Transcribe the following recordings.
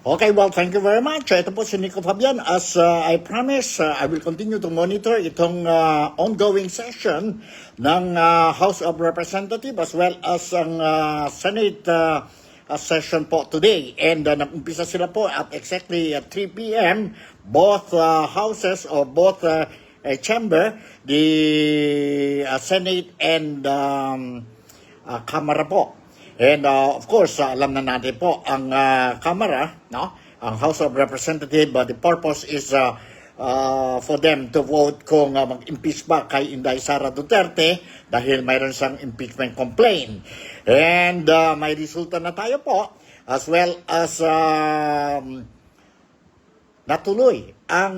Okay, well, thank you very much. Ito po si Nico Fabian. As I promise, I will continue to monitor itong ongoing session ng House of Representatives as well as ang Senate session po today. And nag-umpisa sila po at exactly at 3 p.m. Both houses or both chamber, the Senate and Kamara po. And of course, alam na natin po ang Kamara, no? Ang House of Representatives, the purpose is for them to vote kung mag-impeach ba kay Inday Sara Duterte dahil mayroon siyang impeachment complaint. And may resulta na tayo po as well as natuloy ang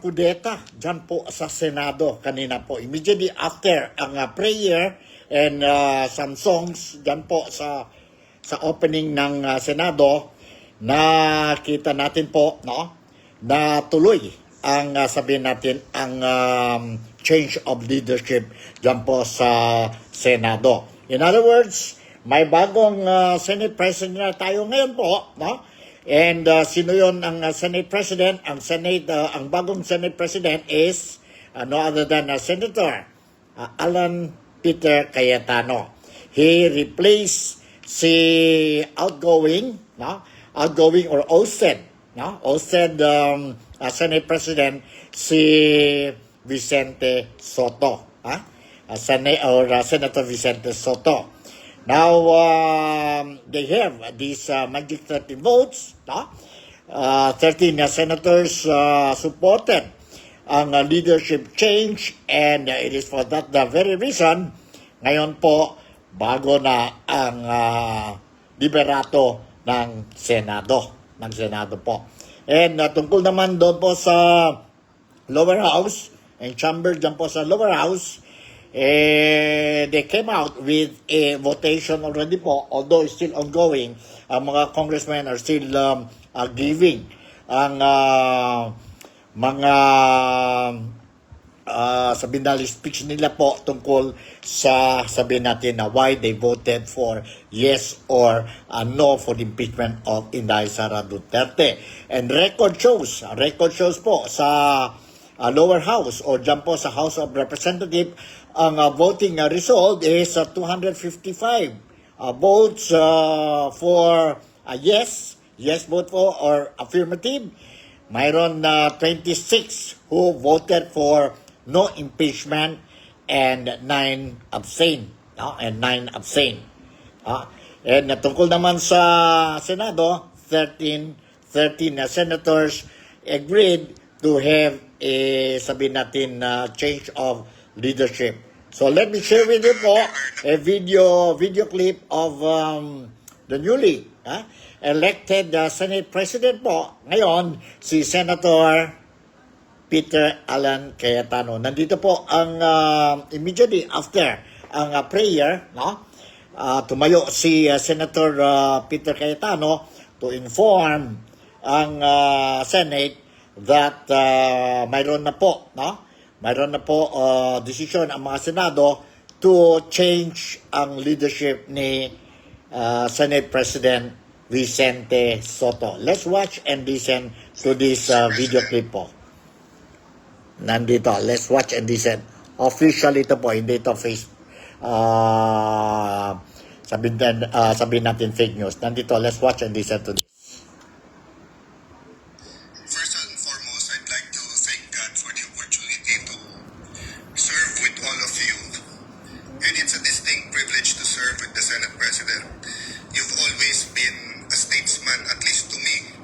kudeta dyan po sa Senado kanina po. Immediately after ang prayer and some songs dyan po sa opening ng Senado, nakita natin po, no, na tuloy ang sabihin natin ang change of leadership dyan po sa Senado. In other words, may bagong Senate President na tayo ngayon po, no? And sino yon ang Senate President? Ang bagong Senate President is no other than Senator Alan Peter Cayetano. He replaced si outgoing or OSED, Senate President si Vicente Soto, Senator Vicente Soto. Now they have these magic 30 votes, 13 senators supported ang leadership change, and it is for that the very reason ngayon po bago na ang liberato ng Senado po. And tungkol naman doon po sa lower house, ang chamber dyan po sa lower house, they came out with a votation already po, although it's still ongoing. Ang mga congressmen are still giving ang mga sabihin natin speech nila po tungkol sa sabihin natin na why they voted for yes or no for the impeachment of Inday Sara Duterte. And record shows po sa lower house or dyan po sa House of Representatives, ang voting result is 255 votes for yes vote for or affirmative. Mayroon 26 who voted for no impeachment and 9 abstain. And tungkol naman sa Senado, 13 senators agreed to have sabihin natin change of leadership. So let me share with you po a video clip of the newly elected Senate President po ngayon, si Senator Peter Alan Cayetano. Nandito po ang immediately after ang prayer, tumayo si Senator Peter Cayetano to inform ang Senate that mayroon na po decision ang mga Senado to change ang leadership ni Senate President Vicente Soto. Let's watch and listen to this video clip po. Nandito, let's watch and listen. Official ito po, hindi ito sabihin natin fake news. Nandito, let's watch and listen to this. First and foremost, I'd like to thank God for the opportunity to serve with all of you. And it's a distinct privilege to serve with the Senate President. You've always been a statesman, at least to me.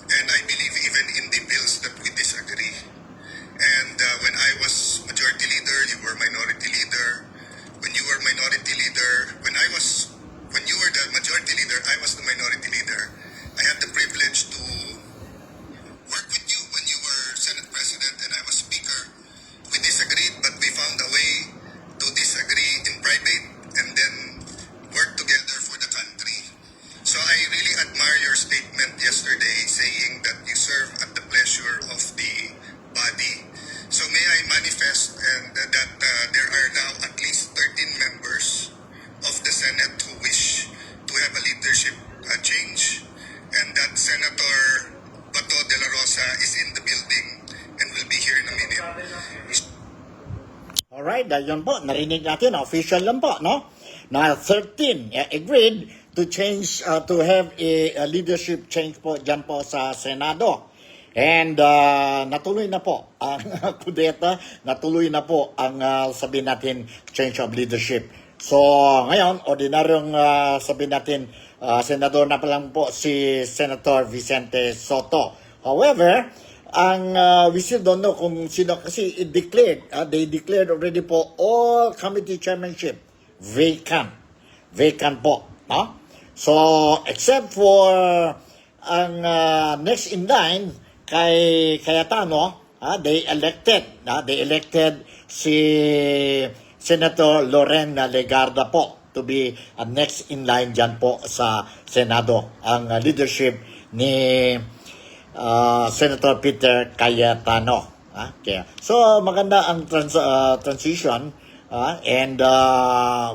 And I believe even in the bills that we disagree. And when I was majority leader, you were minority leader. When you were minority leader, when you were the majority leader, I was the minority leader. Senator Bato de la Rosa is in the building and will be here in a minute. Alright, yun po, narinig natin, official lang po, no? Na 13 agreed to change, to have a leadership change po dyan po sa Senado. And natuloy na po ang kudeta, natuloy na po ang sabihin natin change of leadership. So ngayon, ordinaryong sabihin natin, senador na pa lang po si Senator Vicente Soto. However, we still don't know kung sino kasi it declared, they declared already po all committee chairmanship vacant po, no? So except for ang next in line kay Cayetano, they elected si Senator Loren Legarda po to be next in line dyan po sa Senado, ang leadership ni Senator Peter Cayetano. Okay. So maganda ang transition and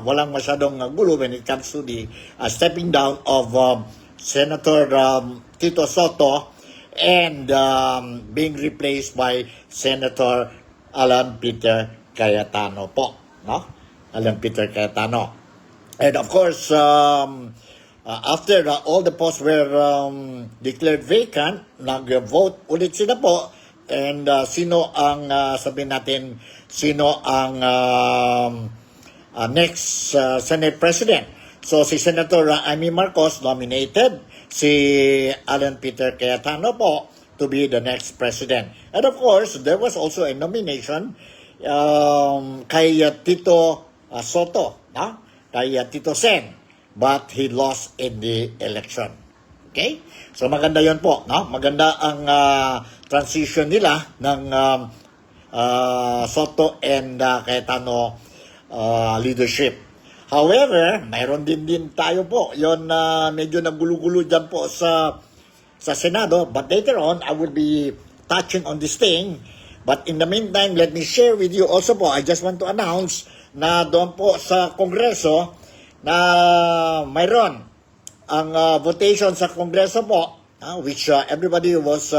walang masyadong gulo when it comes to the stepping down of Senator Tito Soto and being replaced by Senator Alan Peter Cayetano po, no? Alan Peter Cayetano. And of course, after all the posts were declared vacant, nag-vote ulit sila po. And sino ang, sabihin natin, sino ang next Senate President. So si Senator Amy Marcos nominated si Alan Peter Cayetano po to be the next president. And of course, there was also a nomination kay Tito Soto, no? Kay Tito Sen. But he lost in the election. Okay? So maganda yon po, no? Maganda ang transition nila ng Soto and Cayetano leadership. However, mayroon din tayo po, yon medyo nagulo-gulo dyan po sa Senado. But later on, I will be touching on this thing. But in the meantime, let me share with you also po, I just want to announce na doon po sa Kongreso, na mayroon ang votation sa Kongreso po, which everybody was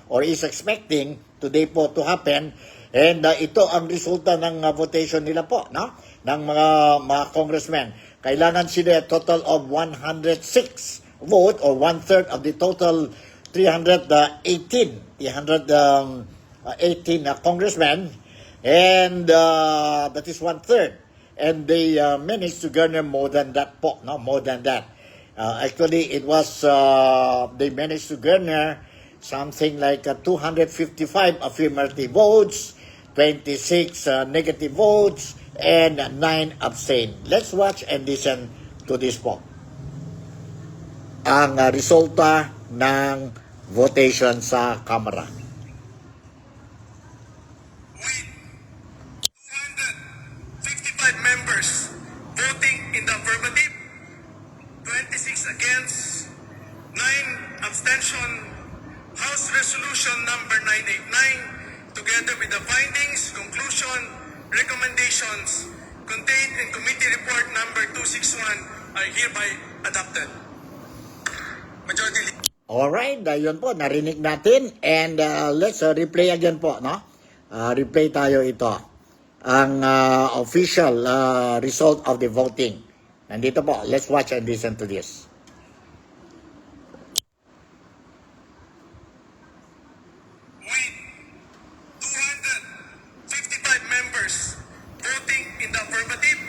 or is expecting today po to happen. And ito ang resulta ng votation nila po, no? Ng mga congressmen. Kailangan sila total of 106 vote or one-third of the total 318 congressmen. And that is one-third. And they managed to garner more than that po, no? More than that. Actually, it was, they managed to garner something like 255 affirmative votes, 26 negative votes, and 9 abstain. Let's watch and listen to this po. Ang resulta ng votation sa Kamara. Members voting in the affirmative, 26 against, 9 abstention. House Resolution number 989, together with the findings, conclusion, recommendations contained in Committee Report number 261 are hereby adopted. Majority Leader. Alright, yun po, narinig natin. And let's replay again po, no? Replay tayo ito. Ang official result of the voting. Nandito po, let's watch and listen to this. With 255 members voting in the affirmative,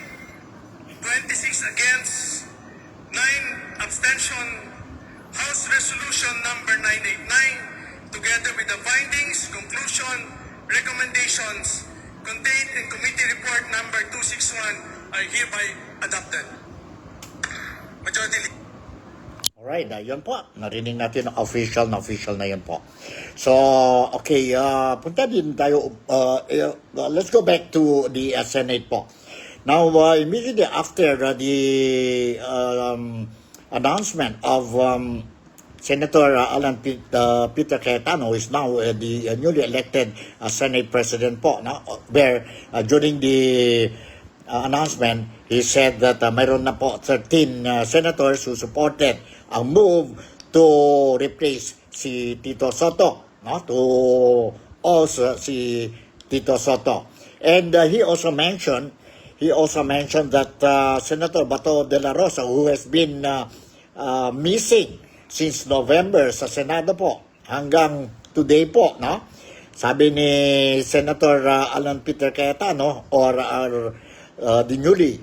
26 against, 9 abstention. House Resolution number 989, together with the findings, conclusion, recommendations contained in Committee Report number 261 are hereby adopted. Majority Leader. Alright, yun po. Narinig natin ang official na yun po. So, okay, punta din tayo, let's go back to the Senate po. Now, immediately after the announcement of Senator Alan Peter Cayetano is now the newly elected Senate President po, no? Where during the announcement, he said that mayroon na po 13 senators who supported ang move to replace si Tito Soto, no? To also si Tito Soto. And he also mentioned that Senator Bato de la Rosa, who has been missing since November sa Senado po hanggang today po, no? Sabi ni Senator Alan Peter Cayetano or the newly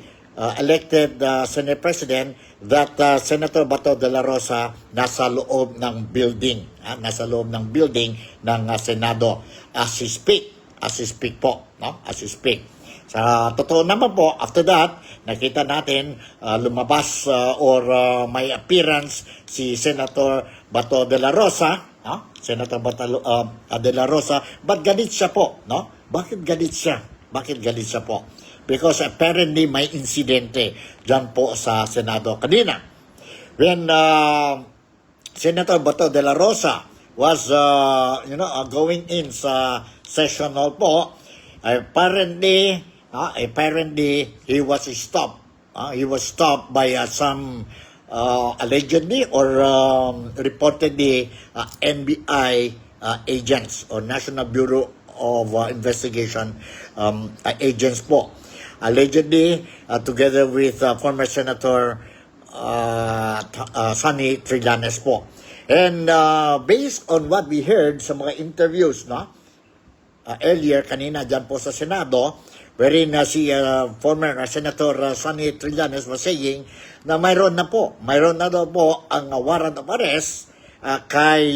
elected Senate President that Senator Bato de la Rosa nasa loob ng building, ng Senado as he speak po, no? As he speak. Sa totoo naman po, after that, nakita natin lumabas or may appearance si Senator Bato de la Rosa, no? Senator Bato de la Rosa, but galit siya po, no? Bakit galit siya po? Because apparently may insidente dyan po sa Senado kanina. When Senator Bato de la Rosa was going in sa session hall po, apparently he was stopped. He was stopped by some allegedly or reportedly NBI agents or National Bureau of Investigation agents po. Allegedly, together with former Senator Sonny Trillanes po. And based on what we heard sa mga interviews, no? Earlier, kanina dyan po sa Senado, wherein si former Senator Sonny Trillanes was saying na mayroon na daw po ang warrant of arrest kay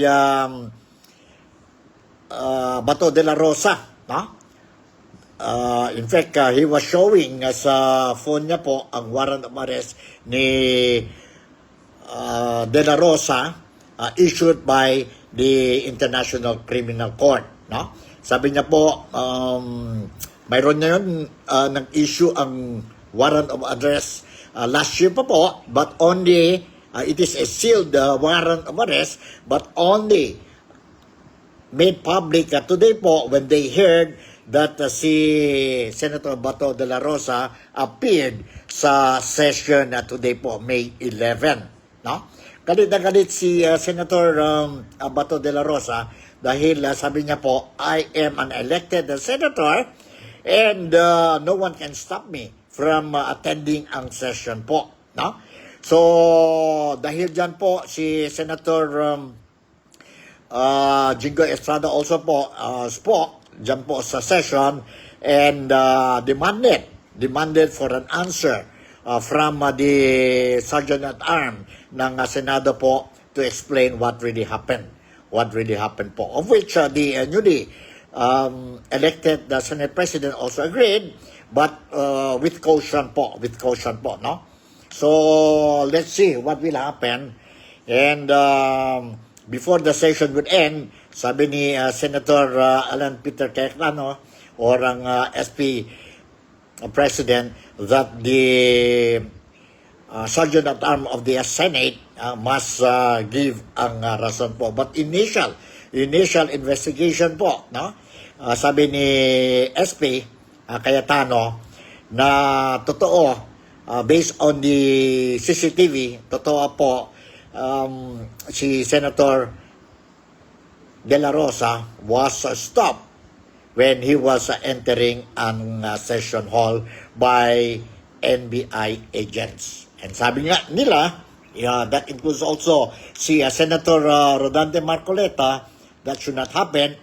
Bato de la Rosa, no? In fact, he was showing sa phone niya po ang warrant of arrest ni de la Rosa issued by the International Criminal Court, no? Sabi niya po, mayroon na yun nag-issue ang warrant of arrest last year pa po, but only, it is a sealed warrant of arrest, but only made public today po when they heard that si Senator Bato de la Rosa appeared sa session today po, May 11. No? Galit na galit si Senator Bato de la Rosa dahil sabi niya po, I am an elected senator and no one can stop me from attending ang session po. No? So, dahil dyan po, si Senator Jingo Estrada also po spoke dyan po sa session and demanded for an answer from the Sergeant at Arms ng Senado po to explain what really happened po. Of which the newly elected Senate President also agreed, but with caution po, no? So, let's see what will happen. And before the session would end, sabi ni Senator Alan Peter Cayetano or ang SP President that the Sergeant at Arms of the Senate must give ang rason po. But initial investigation po, no? Sabi ni SP Cayetano na totoo, based on the CCTV, totoo po, si Senator De la Rosa was stopped when he was entering ang session hall by NBI agents. And sabi nga nila, that includes also si Senator Rodante Marcoleta, that should not happen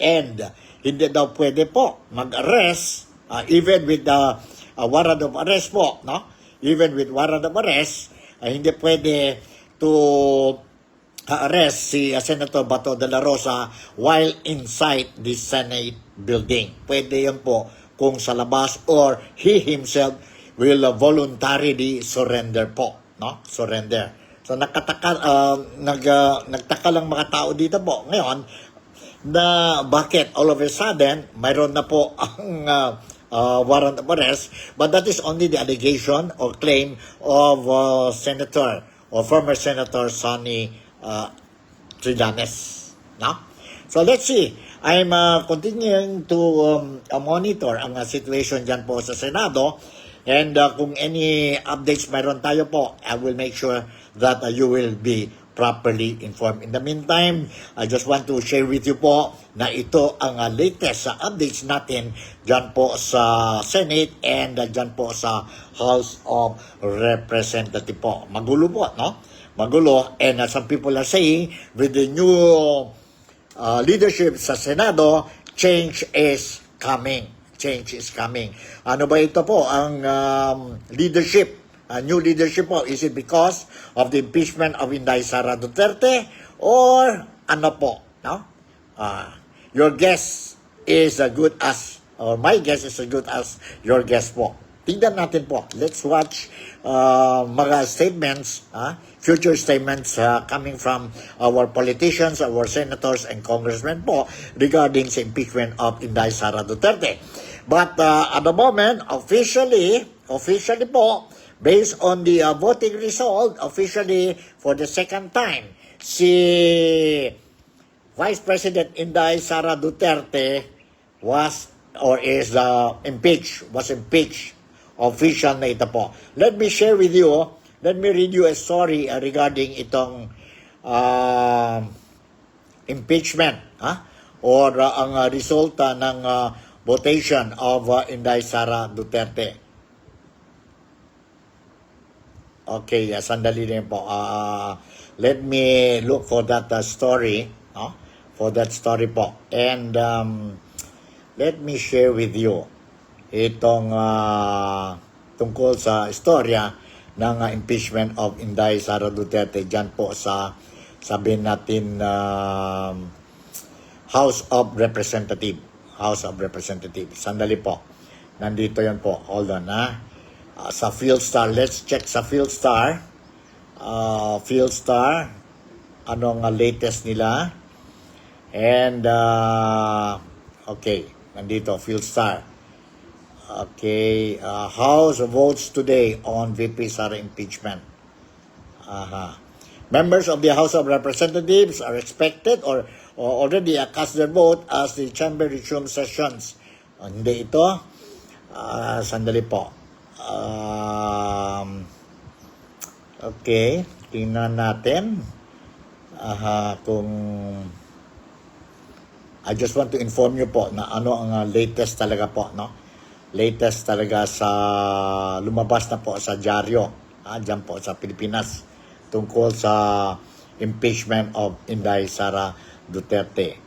and hindi daw pwede po mag-arrest even with the warrant of arrest po, no? Even with warrant of arrest, hindi pwede to arrest si Senator Bato de la Rosa while inside the Senate building. Pwede yan po kung sa labas or he himself will voluntarily surrender po, no? Surrender. So nagtaka lang mga tao dito po ngayon na bakit all of a sudden mayroon na po ang warrant of arrest, but that is only the allegation or claim of Senator or former Senator Sonny Trillanes. No? So let's see. I'm continuing to monitor ang situation dyan po sa Senado, and kung any updates mayroon tayo po, I will make sure that you will be properly informed. In the meantime, I just want to share with you po na ito ang latest sa updates natin dyan po sa Senate and dyan po sa House of Representatives po. Magulo po, no? Magulo. And some people are saying with the new leadership sa Senado, change is coming. Change is coming. Ano ba ito po? Ang leadership, new leadership po, is it because of the impeachment of Inday Sara Duterte or ano po? No? Your guess is as good as, or my guess is as good as your guess po. Tingnan natin po. Let's watch mga statements, future statements coming from our politicians, our senators and congressmen po regarding sa impeachment of Inday Sara Duterte. But at the moment, officially po, based on the voting result, officially for the second time, si Vice President Inday Sara Duterte was or is impeached. Official na ito po. Let me share with you, let me read you a story regarding itong impeachment or ang resulta ng votation of Inday Sara Duterte. Okay, sandali rin po. Let me look for that story, for that story po. And let me share with you itong tungkol sa istorya ng impeachment of Inday Sara Duterte dyan po sa, sabihin natin, House of Representatives. Sandali po. Nandito yan po. Hold on, sa PhilStar. Let's check sa PhilStar. PhilStar. Anong latest nila. And, okay. Nandito, PhilStar. Okay, House votes today on VP Sara impeachment. Members of the House of Representatives are expected or already cast their vote as the chamber resumes sessions. Hindi ito. Sandali po. Okay, tingnan natin. Kung I just want to inform you po na ano ang latest talaga po, no? Latest talaga sa lumabas na po sa dyaryo dyan po sa Pilipinas tungkol sa impeachment of Inday Sara Duterte.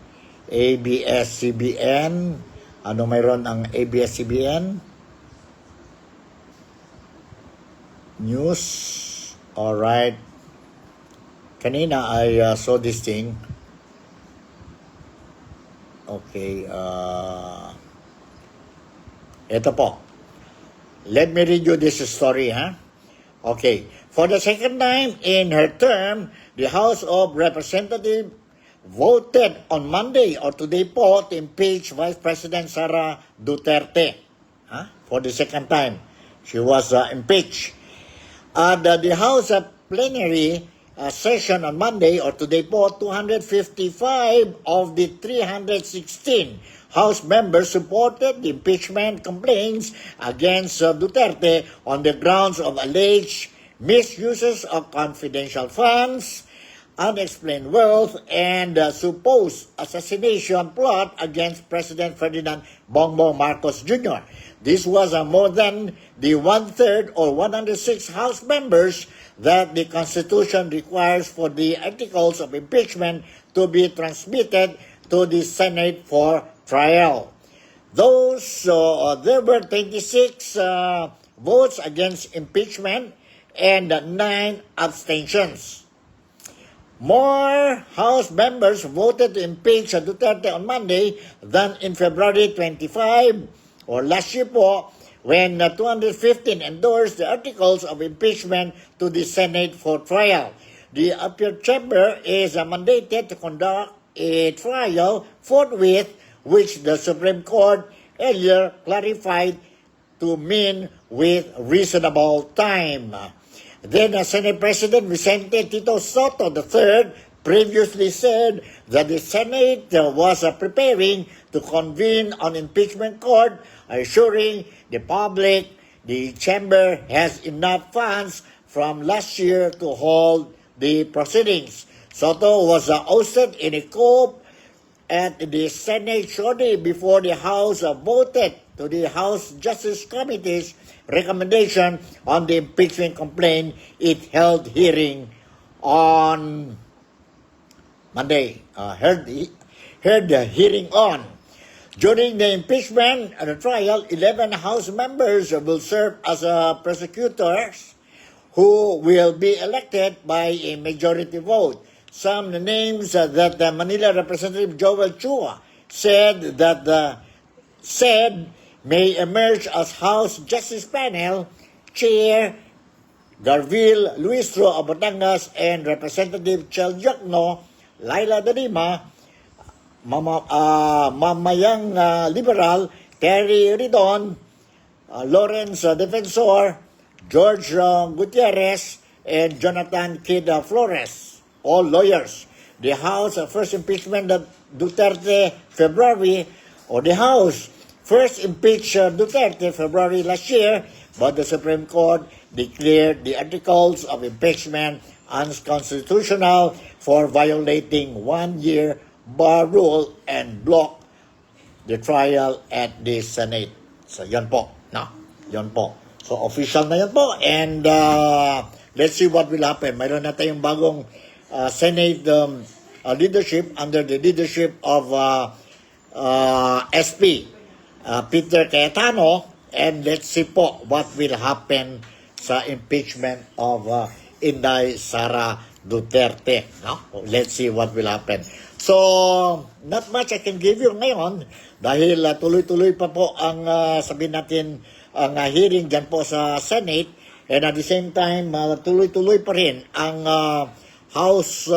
ABS-CBN, ano mayroon ang ABS-CBN? News, alright. Kanina I saw this thing. Okay, ito po. Let me read you this story, Okay. For the second time in her term, the House of Representatives voted on Monday or today po to impeach Vice President Sara Duterte. For the second time, she was impeached. The House plenary session on Monday or today po, 255 of the 316 House members supported the impeachment complaints against Duterte on the grounds of alleged misuses of confidential funds, unexplained wealth, and supposed assassination plot against President Ferdinand Bongbong Marcos Jr. This was more than the one-third or 106 House members that the Constitution requires for the articles of impeachment to be transmitted to the Senate for trial. There were 26 votes against impeachment and 9 abstentions. More House members voted to impeach Duterte on Monday than in February 25 or last year po, when 215 endorsed the articles of impeachment to the Senate for trial. The upper chamber is mandated to conduct a trial forthwith, which the Supreme Court earlier clarified to mean with reasonable time. Then Senate President Vicente Tito Soto III previously said that the Senate was preparing to convene an impeachment court, assuring the public the chamber has enough funds from last year to hold the proceedings. Soto was hosted in a coup at the Senate shortly before the House voted to the House Justice Committee's recommendation on the impeachment complaint. It held hearing on Monday. Heard the hearing on. During the impeachment trial, 11 House members will serve as prosecutors who will be elected by a majority vote. Some names that the Manila Representative Joel Chua said may emerge as House Justice Panel Chair Garville Luistro of Batangas and Representative Chel Jokno, Laila de Lima, Mamayang Liberal, Terry Ridon, Lawrence Defensor, George Gutierrez, and Jonathan Kid Flores, all lawyers. The House first impeachment Duterte February, or the House first impeached Duterte February last year, but the Supreme Court declared the articles of impeachment unconstitutional for violating one-year bar rule and block the trial at the Senate. So, yan po. No? Yan po. So, official na yan po. And let's see what will happen. Mayroon na tayong bagong Senate leadership under the leadership of SP Peter Cayetano. And let's see po what will happen sa impeachment of Inday Sara Duterte. No? Let's see what will happen. So, not much I can give you ngayon dahil tuloy-tuloy pa po ang sabihin natin ang hearing dyan po sa Senate, and at the same time tuloy-tuloy pa rin ang House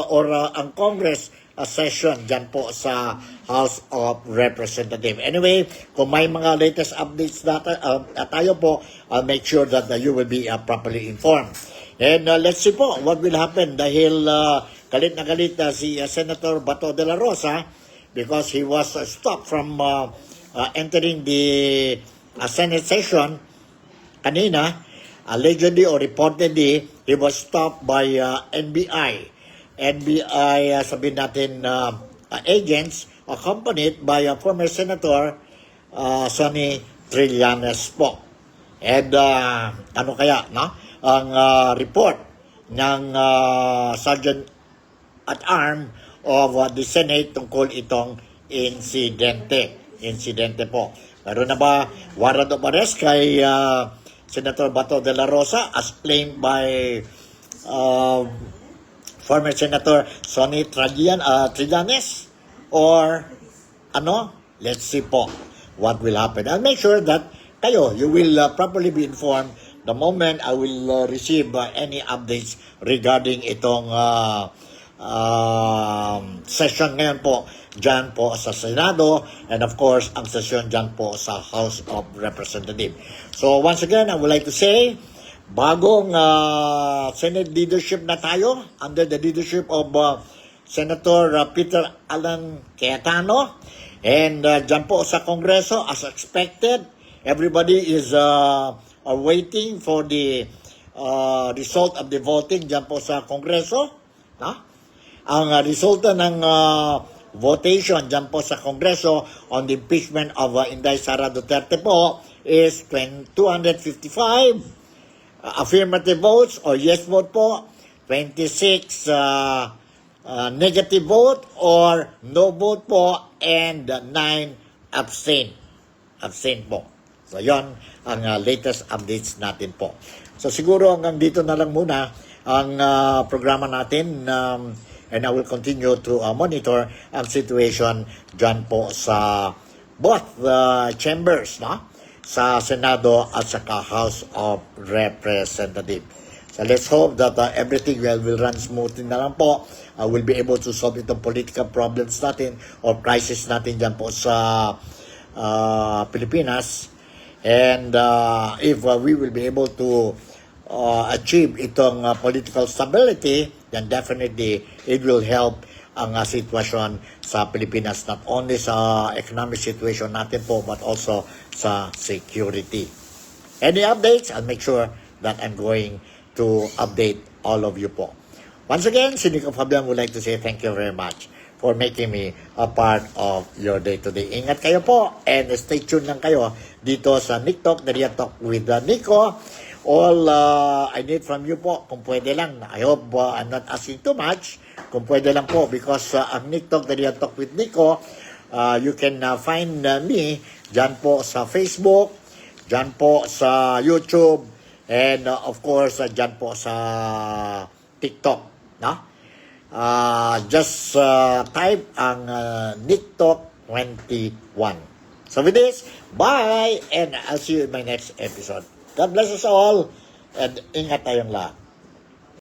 or ang Congress session dyan po sa House of Representatives. Anyway, kung may mga latest updates na tayo po, I'll make sure that you will be properly informed. And let's see po what will happen dahil galit na galit si Senator Bato de la Rosa because he was stopped from entering the Senate session kanina. Allegedly or reportedly, he was stopped by NBI. NBI, sabihin natin, agents accompanied by former Senator Sonny Trillanes po. And ano kaya, no? Ang report ng Sergeant at Arm of the Senate tungkol itong insidente po. Meron na ba warrant of arrest kay Senator Bato de la Rosa as claimed by former Senator Sonny Trillanes? Or ano? Let's see po what will happen. I'll make sure that kayo, you will properly be informed the moment I will receive any updates regarding itong session ngayon po dyan po sa Senado, and of course ang session dyan po sa House of Representatives. So once again, I would like to say, bagong Senate leadership na tayo under the leadership of Senator Peter Alan Cayetano, and dyan po sa Kongreso, as expected, everybody is waiting for the result of the voting dyan po sa Kongreso. No? Ang resulta ng votation dyan po sa Kongreso on the impeachment of Inday Sara Duterte po is 255 affirmative votes or yes vote po, 26 negative vote or no vote po, and 9 abstain po. So, yon ang latest updates natin po. So, siguro hanggang dito na lang muna ang programa natin, and I will continue to monitor ang situation dyan po sa both chambers, no? Sa Senado at sa House of Representatives. So, let's hope that everything will run smoothly na lang po. We'll be able to solve itong political problems natin or crisis natin dyan po sa Pilipinas. And if we will be able to achieve itong political stability, then definitely it will help ang sitwasyon sa Pilipinas, not only sa economic situation natin po, but also sa security. Any updates? I'll make sure that I'm going to update all of you po. Once again, si Nico Fabian would like to say thank you very much for making me a part of your day-to-day. Ingat kayo po and stay tuned lang kayo dito sa Nick Talk, the Real Talk with Nico. All I need from you po, kung pwede lang, I hope I'm not asking too much, kung pwede lang po, because ang Nick Talk, the Real Talk with Nico, you can find me dyan po sa Facebook, dyan po sa YouTube, and of course, dyan po sa TikTok, no? Just type ang Nick Talk 21. So with this, bye! And I'll see you in my next episode. God bless us all, and ingat tayong lahat.